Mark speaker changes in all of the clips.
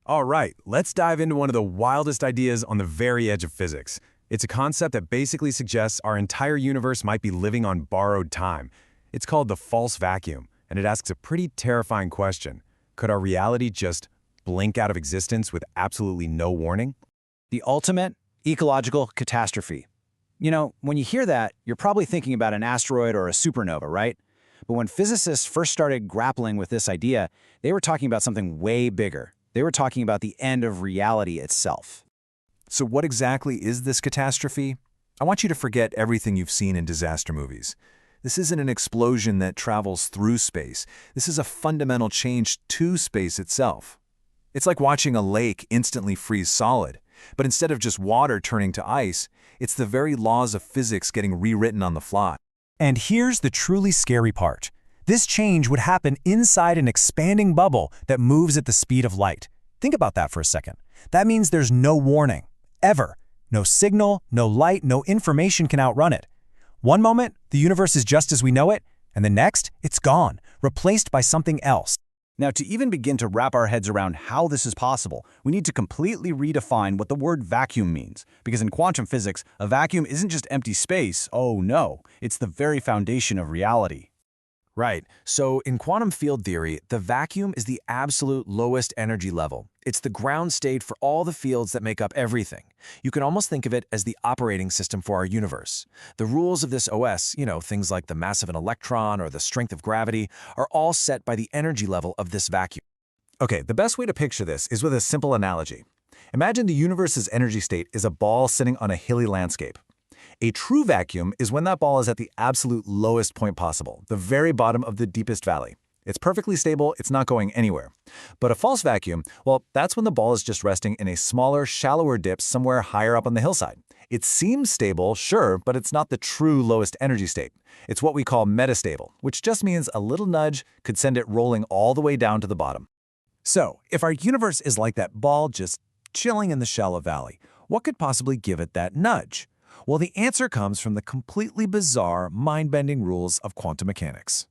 Speaker 1: All right, let's dive into one of the wildest ideas on the very edge of physics. It's a concept that basically suggests our entire universe might be living on borrowed time. It's called the false vacuum, and it asks a pretty terrifying question. Could our reality just blink out of existence with absolutely no warning?
Speaker 2: The ultimate ecological catastrophe. You know, when you hear that, you're probably thinking about an asteroid or a supernova, right? But when physicists first started grappling with this idea, they were talking about something way bigger. They were talking about the end of reality itself.
Speaker 3: So what exactly is this catastrophe? I want you to forget everything you've seen in disaster movies. This isn't an explosion that travels through space. This is a fundamental change to space itself. It's like watching a lake instantly freeze solid, but instead of just water turning to ice, it's the very laws of physics getting rewritten on the fly.
Speaker 4: And here's the truly scary part. This change would happen inside an expanding bubble that moves at the speed of light. Think about that for a second. That means there's no warning, ever. No signal, no light, no information can outrun it. One moment, the universe is just as we know it, and the next, it's gone, replaced by something else.
Speaker 2: Now, to even begin to wrap our heads around how this is possible, we need to completely redefine what the word vacuum means. Because in quantum physics, a vacuum isn't just empty space. Oh no, it's the very foundation of reality.
Speaker 3: Right, so in quantum field theory, the vacuum is the absolute lowest energy level. It's the ground state for all the fields that make up everything. You can almost think of it as the operating system for our universe. The rules of this OS, things like the mass of an electron or the strength of gravity, are all set by the energy level of this vacuum.
Speaker 1: Okay, the best way to picture this is with a simple analogy. Imagine the universe's energy state is a ball sitting on a hilly landscape. A true vacuum is when that ball is at the absolute lowest point possible, the very bottom of the deepest valley. It's perfectly stable, it's not going anywhere. But a false vacuum, well, that's when the ball is just resting in a smaller, shallower dip somewhere higher up on the hillside. It seems stable, sure, but it's not the true lowest energy state. It's what we call metastable, which just means a little nudge could send it rolling all the way down to the bottom. So, if our universe is like that ball just chilling in the shallow valley, what could possibly give it that nudge? Well, the answer comes from the completely bizarre, mind-bending rules of quantum mechanics.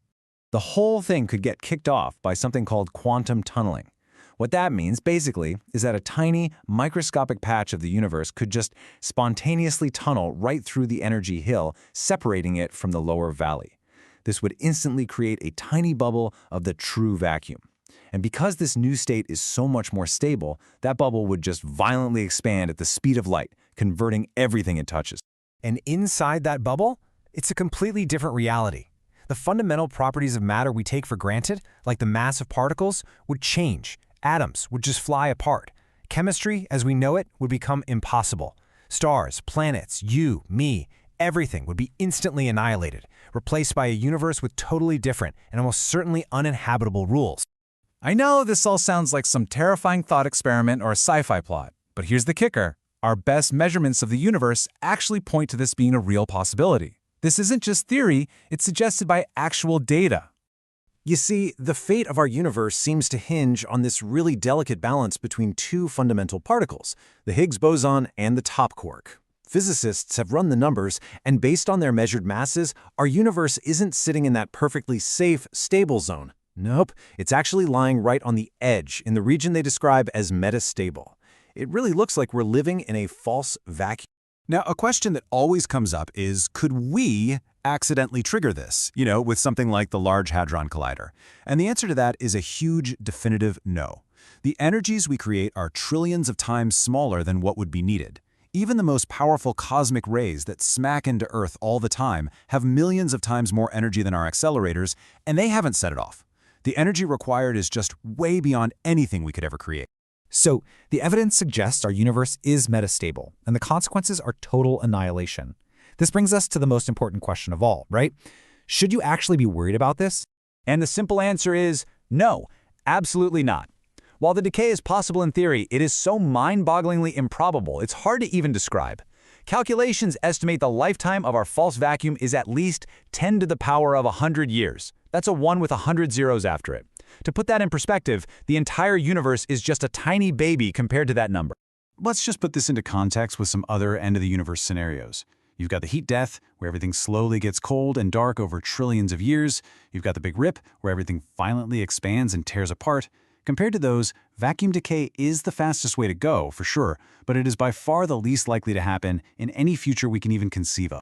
Speaker 1: The whole thing could get kicked off by something called quantum tunneling. What that means, basically, is that a tiny, microscopic patch of the universe could just spontaneously tunnel right through the energy hill, separating it from the lower valley. This would instantly create a tiny bubble of the true vacuum. And because this new state is so much more stable, that bubble would just violently expand at the speed of light, converting everything it touches.
Speaker 4: And inside that bubble, it's a completely different reality. The fundamental properties of matter we take for granted, like the mass of particles, would change. Atoms would just fly apart. Chemistry, as we know it, would become impossible. Stars, planets, you, me, everything would be instantly annihilated, replaced by a universe with totally different and almost certainly uninhabitable rules.
Speaker 1: I know this all sounds like some terrifying thought experiment or a sci-fi plot, but here's the kicker. Our best measurements of the universe actually point to this being a real possibility. This isn't just theory, it's suggested by actual data. You see, the fate of our universe seems to hinge on this really delicate balance between two fundamental particles, the Higgs boson and the top quark. Physicists have run the numbers, and based on their measured masses, our universe isn't sitting in that perfectly safe, stable zone. Nope, it's actually lying right on the edge, in the region they describe as metastable. It really looks like we're living in a false vacuum. Now, a question that always comes up is, could we accidentally trigger this, with something like the Large Hadron Collider? And the answer to that is a huge, definitive no. The energies we create are trillions of times smaller than what would be needed. Even the most powerful cosmic rays that smack into Earth all the time have millions of times more energy than our accelerators, and they haven't set it off. The energy required is just way beyond anything we could ever create.
Speaker 4: So, the evidence suggests our universe is metastable, and the consequences are total annihilation. This brings us to the most important question of all, right? Should you actually be worried about this?
Speaker 2: And the simple answer is no, absolutely not. While the decay is possible in theory, it is so mind-bogglingly improbable, it's hard to even describe. Calculations estimate the lifetime of our false vacuum is at least 10 to the power of 100 years. That's a 1 with 100 zeros after it. To put that in perspective, the entire universe is just a tiny baby compared to that number.
Speaker 1: Let's just put this into context with some other end-of-the-universe scenarios. You've got the heat death, where everything slowly gets cold and dark over trillions of years. You've got the big rip, where everything violently expands and tears apart.
Speaker 2: Compared to those, vacuum decay is the fastest way to go, for sure, but it is by far the least likely to happen in any future we can even conceive of.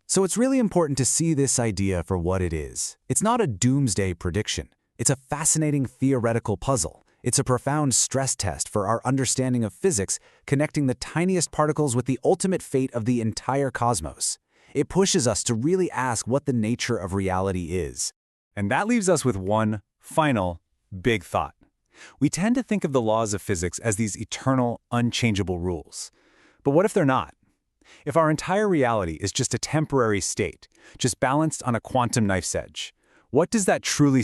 Speaker 1: So it's really important to see this idea for what it is. It's not a doomsday prediction. It's a fascinating theoretical puzzle. It's a profound stress test for our understanding of physics, connecting the tiniest particles with the ultimate fate of the entire cosmos. It pushes us to really ask what the nature of reality is.
Speaker 2: And that leaves us with one final, big thought. We tend to think of the laws of physics as these eternal, unchangeable rules. But what if they're not? If our entire reality is just a temporary state, just balanced on a quantum knife's edge, what does that truly